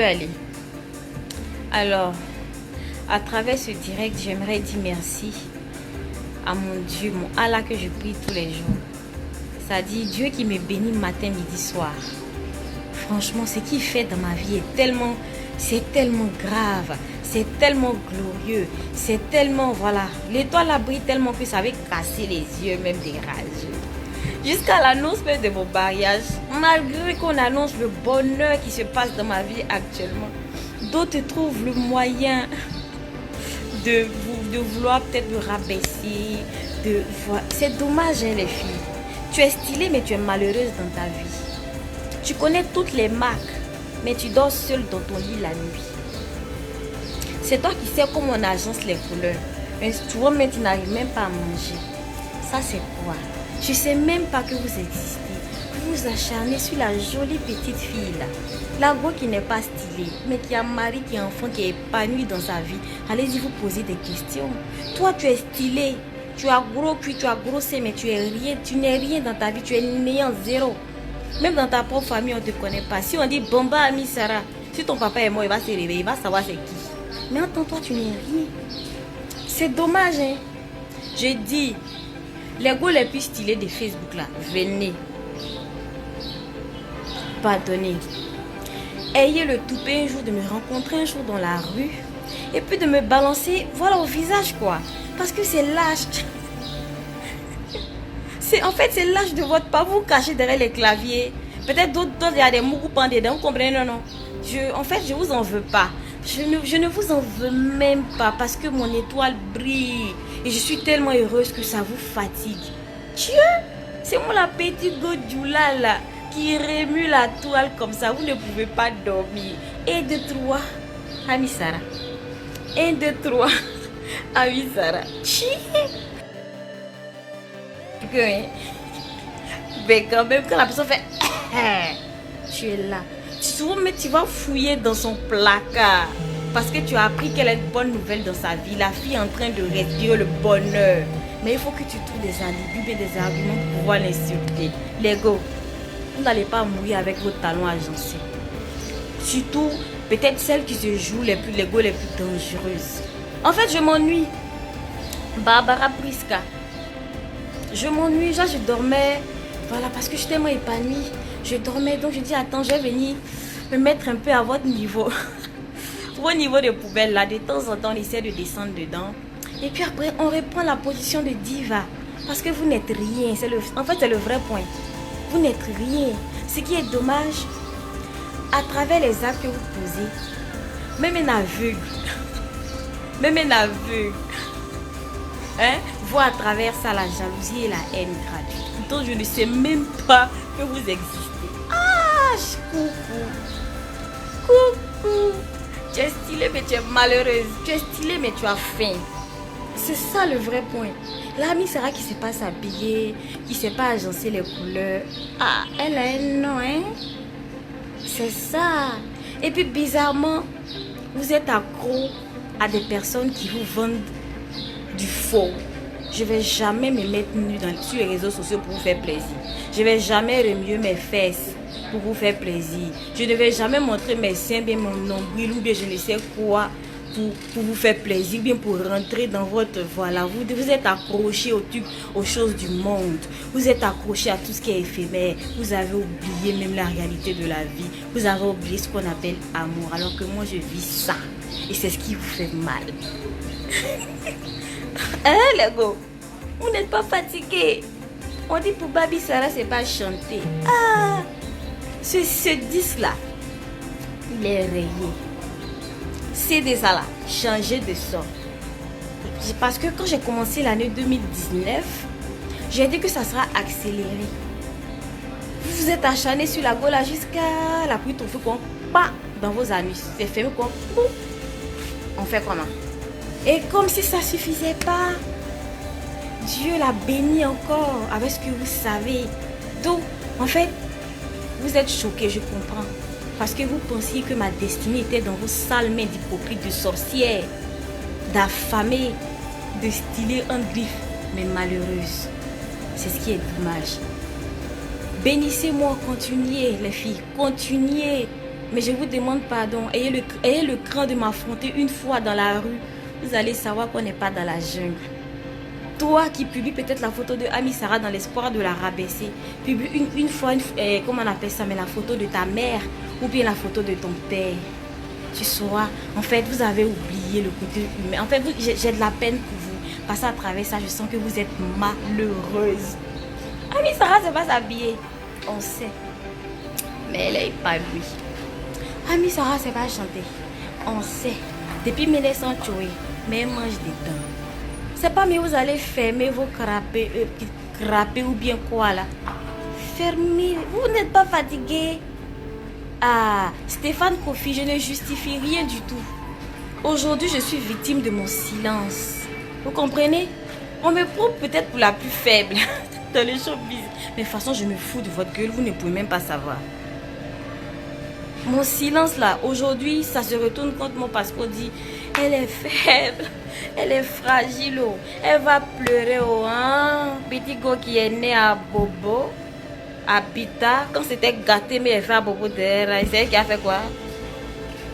peux aller. Alors, à travers ce direct, j'aimerais dire merci à mon Dieu, mon Allah que je prie tous les jours. C'est-à-dire Dieu qui me bénit matin, midi, soir. Franchement, ce qu'il fait dans ma vie c'est tellement grave, c'est tellement glorieux, c'est tellement, voilà. L'étoile a brillé tellement que ça avait cassé les yeux, même des rageux. Jusqu'à l'annonce même de mon mariage, malgré qu'on annonce le bonheur qui se passe dans ma vie actuellement, d'autres trouvent le moyen de vouloir peut-être me rabaisser. C'est dommage, hein, les filles. Tu es stylée, mais tu es malheureuse dans ta vie. Tu connais toutes les marques, mais tu dors seule dans ton lit la nuit. C'est toi qui sais comment on agence les couleurs. Mais souvent, mais tu n'arrives même pas à manger. Ça, c'est quoi? Je ne sais même pas que vous existez. Vous vous acharnez sur la jolie petite fille là. La go qui n'est pas stylée, mais qui a mari, qui a enfant, qui est épanoui dans sa vie. Allez-y vous poser des questions. Toi, tu es stylée. Tu as gros cul, tu as grossé, mais tu n'es rien dans ta vie. Tu es néant, zéro. Même dans ta propre famille, on ne te connaît pas. Si on dit Bomba Ami Sarah, si ton papa est mort, il va se réveiller, il va savoir c'est qui. Mais entends toi, tu n'es rien. C'est dommage, hein. Je dis, les gars les plus stylés de Facebook là, venez. Pardonnez. Ayez le toupet un jour de me rencontrer un jour dans la rue et puis de me balancer, voilà, au visage quoi. Parce que c'est lâche. En fait, c'est lâche de votre part. Vous cachez derrière les claviers. Peut-être d'autres, il y a des mougous dedans. Vous comprenez? Non, non. En fait, je vous en veux pas. Je ne vous en veux même pas parce que mon étoile brille. Et je suis tellement heureuse que ça vous fatigue. Dieu, c'est moi la petite Godjoula là qui remue la toile comme ça. Vous ne pouvez pas dormir. 1, 2, 3. Ami Sarah. 1, 2, 3. Ami Sarah. Mais quand même, quand la personne fait tu es là. Souvent, mais tu vas fouiller dans son placard parce que tu as appris qu'elle a une bonne nouvelle dans sa vie. La fille est en train de respirer le bonheur. Mais il faut que tu trouves des alibis, bien des arguments pour pouvoir l'insulter. Les gars, vous n'allez pas mourir avec vos talons agencés. Surtout, peut-être celles qui se jouent les plus dangereuses. En fait, je m'ennuie. Barbara Priska. Je m'ennuie, genre je dormais, voilà, parce que je suis tellement épanouie. Je dormais, donc je dis, attends, je vais venir me mettre un peu à votre niveau. Au niveau des poubelles, là, de temps en temps, on essaie de descendre dedans. Et puis après, on reprend la position de diva. Parce que vous n'êtes rien. En fait, c'est le vrai point. Vous n'êtes rien. Ce qui est dommage, à travers les actes que vous posez, même un aveugle, hein, voit à travers ça la jalousie et la haine gratuite. Pourtant, je ne sais même pas que vous existez. Ah, coucou. Coucou. Tu es stylée, mais tu es malheureuse. Tu es stylée, mais tu as faim. C'est ça le vrai point. L'amie Sarah qui ne sait pas s'habiller, qui ne sait pas agencer les couleurs. Ah, elle a un nom, hein. C'est ça. Et puis, bizarrement, vous êtes accro à des personnes qui vous vendent du faux. Je ne vais jamais me mettre nue sur les réseaux sociaux pour vous faire plaisir. Je ne vais jamais remuer mes fesses pour vous faire plaisir. Je ne vais jamais montrer mes seins, bien mon nombril ou bien je ne sais quoi pour vous faire plaisir, bien pour rentrer dans votre... Voilà, vous êtes accroché aux choses du monde. Vous êtes accroché à tout ce qui est éphémère. Vous avez oublié même la réalité de la vie. Vous avez oublié ce qu'on appelle amour. Alors que moi, je vis ça. Et c'est ce qui vous fait mal. Hein, les gars? Vous n'êtes pas fatigué? On dit pour Babi Sarah, c'est pas chanter. Ah! Ce disque-là, il est rayé. C'est ça là, changer de son. Parce que quand j'ai commencé l'année 2019, j'ai dit que ça sera accéléré. Vous vous êtes acharné sur la gola jusqu'à la pluie trouve quoi? Pas dans vos anus. C'est fermé quoi? On fait comment? Et comme si ça ne suffisait pas, Dieu l'a béni encore avec ce que vous savez. Donc, en fait, vous êtes choqués, je comprends. Parce que vous pensiez que ma destinée était dans vos sales mains d'hypocrites, de sorcières, d'affamées, de stylées en griffe, mais malheureuses. C'est ce qui est dommage. Bénissez-moi, continuez les filles, continuez. Mais je vous demande pardon. Ayez le cran de m'affronter une fois dans la rue. Vous allez savoir qu'on n'est pas dans la jungle. Toi qui publies peut-être la photo de Ami Sarah dans l'espoir de la rabaisser. Publie une fois, comment on appelle ça, mais la photo de ta mère ou bien la photo de ton père. Tu sauras, en fait, vous avez oublié le côté humain. En fait, j'ai de la peine pour vous. Parce qu'à travers ça, je sens que vous êtes malheureuse. Ami Sarah ne sait pas s'habiller. On sait. Mais elle est épanouie. Ami Sarah ne sait pas chanter. On sait. Depuis 1900, mais elle mange des dents. C'est pas mais vous allez fermer vos crapés ou bien quoi là. Fermez. Vous n'êtes pas fatigué. Ah, Stéphane Kofi, je ne justifie rien du tout. Aujourd'hui, je suis victime de mon silence. Vous comprenez? On me prend peut-être pour la plus faible dans les showbiz. Mais de toute façon, je me fous de votre gueule. Vous ne pouvez même pas savoir. Mon silence là, aujourd'hui, ça se retourne contre moi parce qu'on dit elle est faible, elle est fragile, oh. Elle va pleurer, oh, hein? Petit gars qui est né à Bobo, à Bita, quand c'était gâté, mais elle fait à Bobo derrière. C'est elle qui a fait quoi?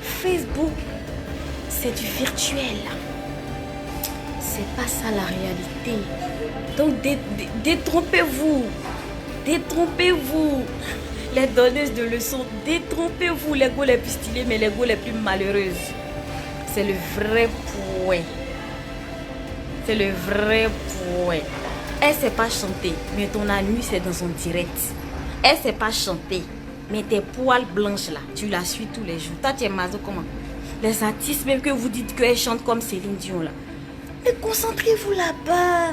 Facebook, c'est du virtuel. C'est pas ça la réalité. Donc détrompez-vous. Détrompez-vous. Les donneuses de leçons, détrompez-vous les go les plus stylés, mais les go les plus malheureuses. C'est le vrai point. C'est le vrai point. Elle sait pas chanter, mais ton anus c'est dans son direct. Elle sait pas chanter, mais tes poils blanches là, tu la suis tous les jours. Toi tu es maso comment? Les artistes même que vous dites qu'elle chante comme Céline Dion là. Mais concentrez-vous là-bas.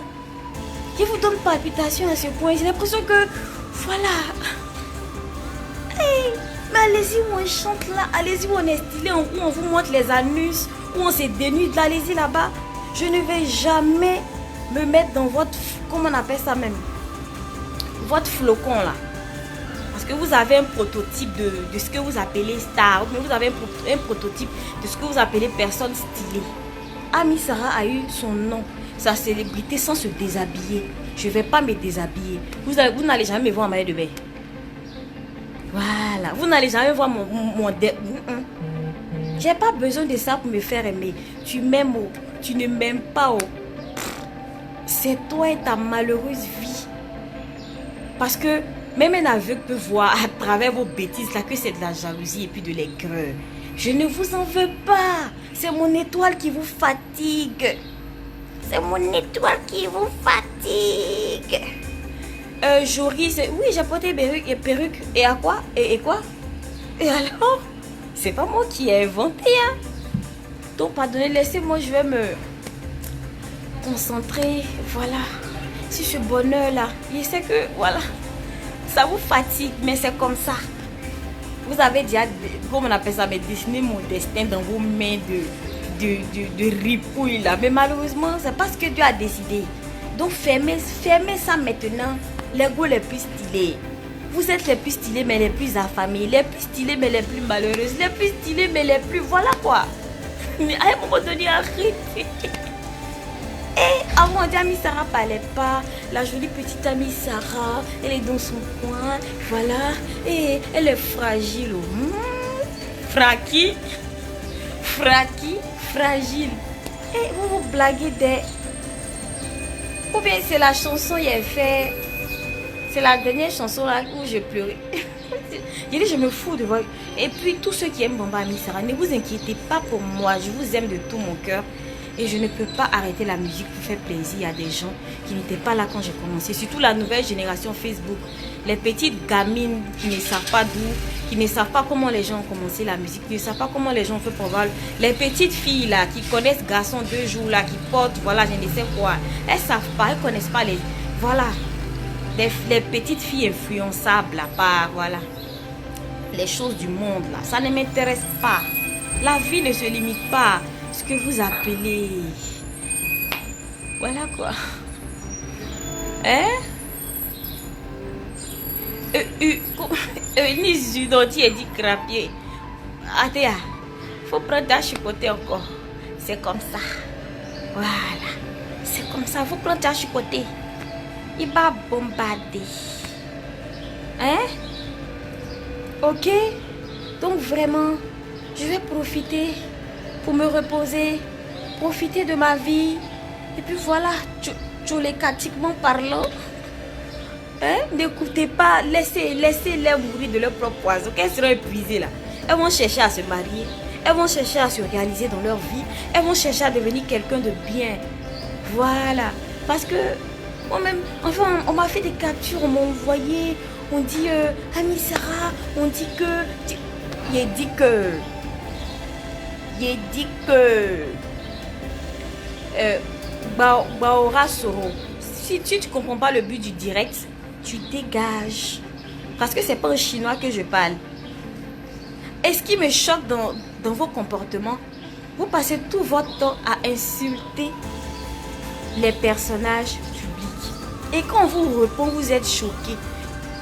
Je vous donne palpitation à ce point. J'ai l'impression que voilà. Hey, mais allez-y où on chante là, allez-y où on est stylé, où on vous montre les anus, où on se dénude là, allez-y là-bas. Je ne vais jamais me mettre dans votre, comment on appelle ça même, votre flocon là. Parce que vous avez un prototype de ce que vous appelez star, mais vous avez un prototype de ce que vous appelez personne stylée. Ami Sarah a eu son nom, sa célébrité sans se déshabiller. Je ne vais pas me déshabiller. Vous n'allez jamais me voir en maillot de bain. Voilà, vous n'allez jamais voir mon J'ai pas besoin de ça pour me faire aimer. Tu m'aimes, oh. Tu ne m'aimes pas, oh. C'est toi et ta malheureuse vie. Parce que même un aveugle peut voir à travers vos bêtises là que c'est de la jalousie et puis de l'aigreur. Je ne vous en veux pas. C'est mon étoile qui vous fatigue. C'est mon étoile qui vous fatigue. Joris, oui, j'ai porté perruque. Et à quoi? Et quoi? Et alors? C'est pas moi qui ai inventé, hein? Donc, pardonnez, laissez-moi, je vais me concentrer, voilà, sur ce bonheur-là. Je sais que, voilà, ça vous fatigue, mais c'est comme ça. Vous avez déjà, comment on appelle ça, mais dessiné mon destin dans vos mains de ripouille, là. Mais malheureusement, c'est pas ce que Dieu a décidé. Donc, fermez ça maintenant. Les go les plus stylés. Vous êtes les plus stylés mais les plus affamés. Les plus stylés mais les plus malheureuses. Les plus stylés mais les plus... Voilà quoi. Mais à un moment donné, arrêtez. Et avant, Ami Sarah parlait pas. La jolie petite Ami Sarah, elle est dans son coin. Voilà. Et elle est fragile. Fraki. Fragile. Et vous vous blaguez des... Ou bien c'est la chanson qui est faite. C'est la dernière chanson là où je pleurais. J'ai dit je me fous de vous. Et puis tous ceux qui aiment Bamba Ami Sarah, ne vous inquiétez pas pour moi. Je vous aime de tout mon cœur. Et je ne peux pas arrêter la musique pour faire plaisir à des gens qui n'étaient pas là quand j'ai commencé. Surtout la nouvelle génération Facebook. Les petites gamines qui ne savent pas d'où, qui ne savent pas comment les gens ont commencé la musique, qui ne savent pas comment les gens ont fait pour voir. Les petites filles là qui connaissent Garçon 2 jours là, qui portent, voilà, je ne sais quoi. Elles ne savent pas, elles ne connaissent pas les... Voilà. Les petites filles influençables là, par, voilà, les choses du monde là. Ça ne m'intéresse pas. La vie ne se limite pas à ce que vous appelez... Voilà quoi. Hein? Ni Zudoti et dit crapier. Attends, faut prendre ta chicoter encore. C'est comme ça. Voilà. C'est comme ça, faut prendre ta chicoter. Il va bombarder. Hein? Ok? Donc vraiment, je vais profiter pour me reposer, profiter de ma vie. Et puis voilà, tcholécatiquement parlant, hein, n'écoutez pas, laissez-les mourir de leur propre poison. Qu'elles seront épuisées là. Elles vont chercher à se marier, elles vont chercher à se réaliser dans leur vie, elles vont chercher à devenir quelqu'un de bien. Voilà, parce que moi-même, enfin, on m'a fait des captures, on m'a envoyé, on dit, Ami Sarah, on dit que... Il dit que... Baora Soro, si tu ne comprends pas le but du direct, tu dégages. Parce que c'est pas en chinois que je parle. Et ce qui me choque dans vos comportements, vous passez tout votre temps à insulter les personnages publics. Et quand on vous répond, vous êtes choqué.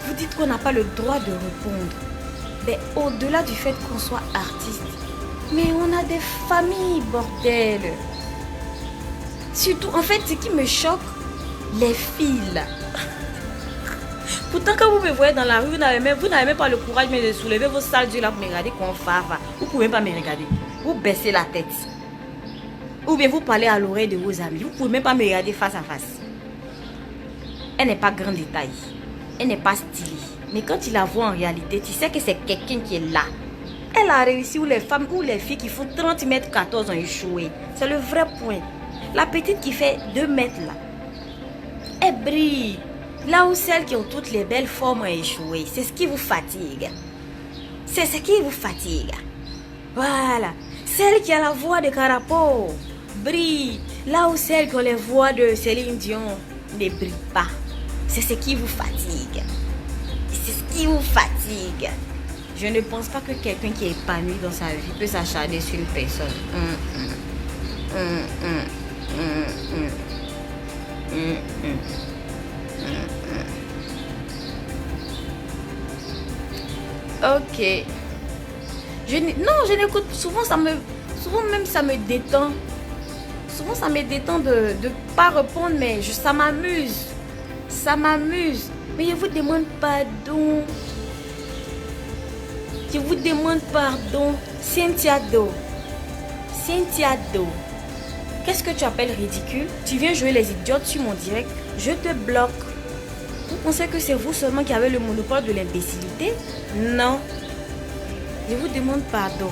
Vous dites qu'on n'a pas le droit de répondre. Mais au-delà du fait qu'on soit artiste, mais on a des familles, bordel. Surtout, en fait, ce qui me choque, les filles là. Pourtant, quand vous me voyez dans la rue, vous n'avez même pas le courage de soulever vos sales yeux là pour me regarder comme fava. Vous ne pouvez même pas me regarder. Vous baissez la tête. Ou bien vous parlez à l'oreille de vos amis. Vous ne pouvez même pas me regarder face à face. Elle n'est pas grand détail. Elle n'est pas stylée. Mais quand tu la vois en réalité, tu sais que c'est quelqu'un qui est là. Elle a réussi où les femmes ou les filles qui font 30 mètres 14 ont échoué. C'est le vrai point. La petite qui fait 2 mètres là, elle brille. Là où celles qui ont toutes les belles formes ont échoué. C'est ce qui vous fatigue. C'est ce qui vous fatigue. Voilà. Celle qui a la voix de Carapo brille. Là où celles qui ont les voix de Céline Dion ne brillent pas. C'est ce qui vous fatigue. C'est ce qui vous fatigue. Je ne pense pas que quelqu'un qui est épanoui dans sa vie peut s'acharner sur une personne. Ok. Je n'écoute. Souvent même ça me détend. Souvent ça me détend de pas répondre, mais ça m'amuse. Ça m'amuse. Mais je vous demande pardon. Je vous demande pardon. Cynthia Do. Qu'est-ce que tu appelles ridicule? Tu viens jouer les idiotes sur mon direct. Je te bloque. Vous pensez que c'est vous seulement qui avez le monopole de l'imbécilité? Non. Je vous demande pardon.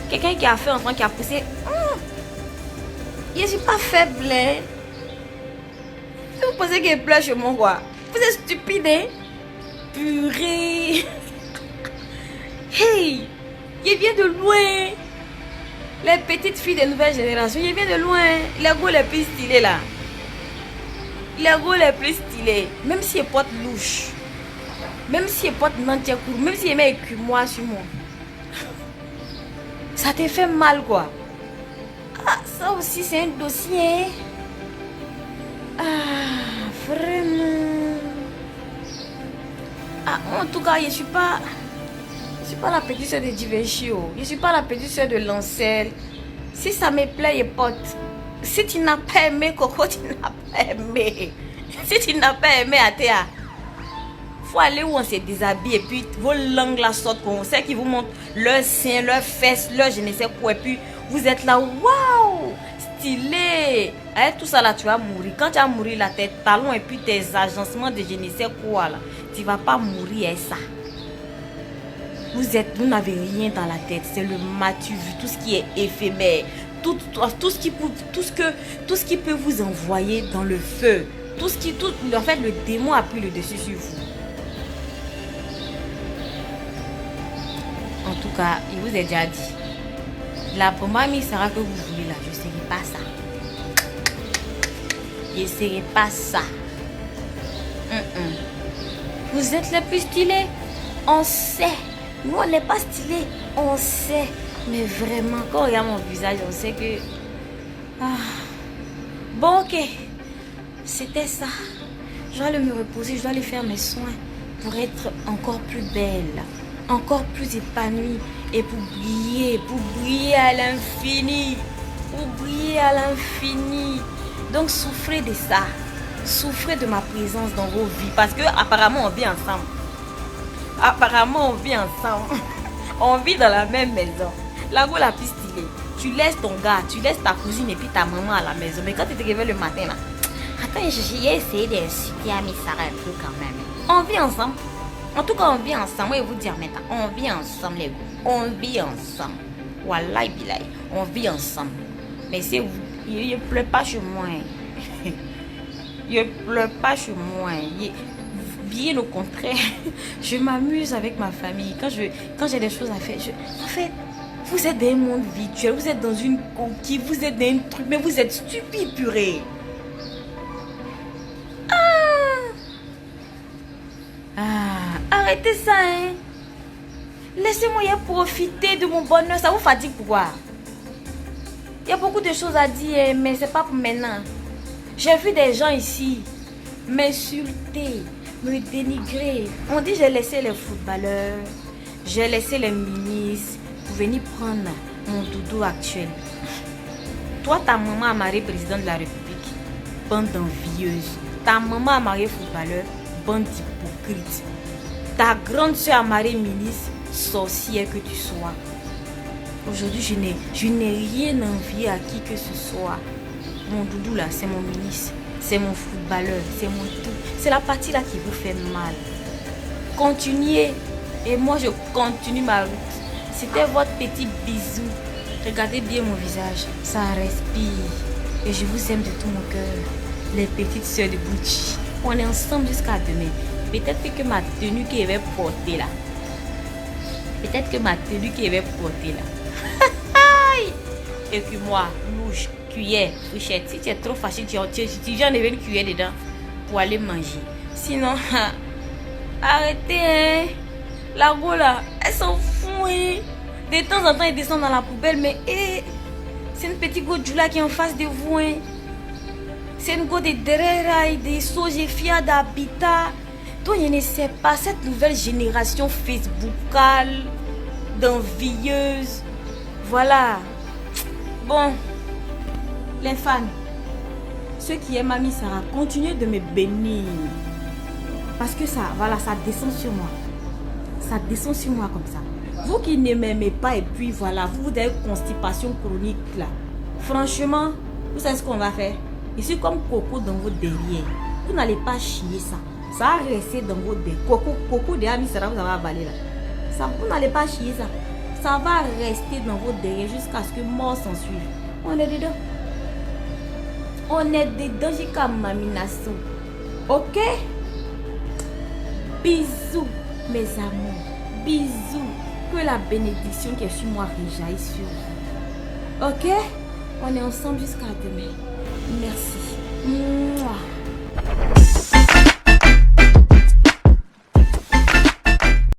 Quelqu'un qui a fait enfant, qui a poussé. Je ne suis pas faible. Hein? Vous pensez qu'il pleure chez moi, quoi? Vous êtes stupide, hein? Purée. Hey, il vient de loin. Les petites filles des nouvelles générations, il vient de loin. Les go les plus stylés là. Les go les plus stylés. Même si ils portent louche. Même si ils portent nantiakour. Même si ils mettent écumoire sur moi. Ça te fait mal quoi. Ah, ça aussi c'est un dossier. Ah, vraiment. Ah, en tout cas, je ne suis pas la petite soeur de Givenchy. Je ne suis pas la petite soeur de Lancel. Si ça me plaît, je porte. Si tu n'as pas aimé, Coco, tu n'as pas aimé. Si tu n'as pas aimé, Athéa, il faut aller où on se déshabille et puis vos langues là sortent qu'on sait qu'ils vous montrent leurs seins, leurs fesses, leurs je ne sais quoi. Et puis vous êtes là, waouh, stylé. Avec tout ça là, tu vas mourir. Quand tu vas mourir la tête, talons et puis tes agencements de je ne sais quoi là, tu ne vas pas mourir avec ça. Vous n'avez rien dans la tête. C'est le matu vu, tout ce qui est éphémère, tout ce qui peut vous envoyer dans le feu. En fait, le démon a pris le dessus sur vous. En tout cas, il vous a déjà dit. La Ami Sarah que vous voulez là, je ne serai pas ça. Je ne serai pas ça. Vous êtes les plus stylés. On sait. Nous, on n'est pas stylés. On sait. Mais vraiment, quand on regarde mon visage, on sait que... Ah. Bon, ok. C'était ça. Je dois aller me reposer. Je dois aller faire mes soins pour être encore plus belle. Encore plus épanouie. Et pour briller à l'infini. Pour briller à l'infini. Donc, souffrez de ça. Souffrez de ma présence dans vos vies. Parce que apparemment on vit ensemble. Apparemment, on vit ensemble. On vit dans la même maison. La go la plus stylée. Tu laisses ton gars, tu laisses ta cousine et puis ta maman à la maison. Mais quand tu te réveilles le matin là, attends, j'ai essayé d'insulter Ami Sarah un peu quand même. On vit ensemble. En tout cas, on vit ensemble. Moi, je vais vous dire maintenant, on vit ensemble les gars. On vit ensemble. Wallahi billahi, on vit ensemble. Mais c'est vous, il ne pleut pas chez moi. Il ne pleut pas chez moi. Bien au contraire, je m'amuse avec ma famille. Quand j'ai des choses à faire, en fait, vous êtes dans un monde virtuel, vous êtes dans une coquille, vous êtes dans un truc, mais vous êtes stupide, purée. Arrêtez ça, hein. Laissez-moi y profiter de mon bonheur. Ça vous fatigue pourquoi? Il y a beaucoup de choses à dire, mais c'est pas pour maintenant. J'ai vu des gens ici m'insulter, me dénigrer. On dit j'ai laissé les footballeurs, j'ai laissé les ministres pour venir prendre mon doudou actuel. Toi, ta maman a marié président de la République, bande d'envieuses. Ta maman a marié footballeur, bande d'hypocrites. Ta grande soeur a marié ministre, sorcière que tu sois. Aujourd'hui, je n'ai rien envié à qui que ce soit. Mon doudou là, c'est mon ministre, c'est mon footballeur, c'est mon tout. C'est la partie là qui vous fait mal. Continuez et moi je continue ma route. C'était votre petit bisou. Regardez bien mon visage, ça respire. Et je vous aime de tout mon cœur. Les petites soeurs de Bouchi. On est ensemble jusqu'à demain. Peut-être que ma tenue qui avait portée là. Peut-être que ma tenue qui avait portée là. Et que moi, louche, cuillère, fourchette. Si tu es trop fâché, tu viens de une cuillère dedans pour aller manger. Sinon, arrêtez, hein. La go là, elle s'en fout, hein. De temps en temps, elle descend dans la poubelle, mais c'est une petite go là qui est en face de vous, hein. C'est une go de derrière, de Sojefia, d'Habitat. Toi, je ne sais pas, cette nouvelle génération facebookale, d'envieuses. Voilà. Bon, les fans, ceux qui aiment Ami Sarah, continuez de me bénir. Parce que ça, voilà, ça descend sur moi. Ça descend sur moi comme ça. Vous qui ne m'aimez pas et puis voilà, vous avez constipation chronique là. Franchement, vous savez ce qu'on va faire? Je suis comme Coco dans vos derrière. Vous n'allez pas chier ça. Ça va rester dans vos derrière. Coco de Ami Sarah, vous allez avaler là. Ça, vous n'allez pas chier ça. Ça va rester dans vos derrière jusqu'à ce que mort s'en suive. On est dedans. On est dedans jusqu'à Maminasso. Ok? Bisous, mes amours. Bisous. Que la bénédiction qui est sur moi réjaillisse sur vous. Ok? On est ensemble jusqu'à demain. Merci.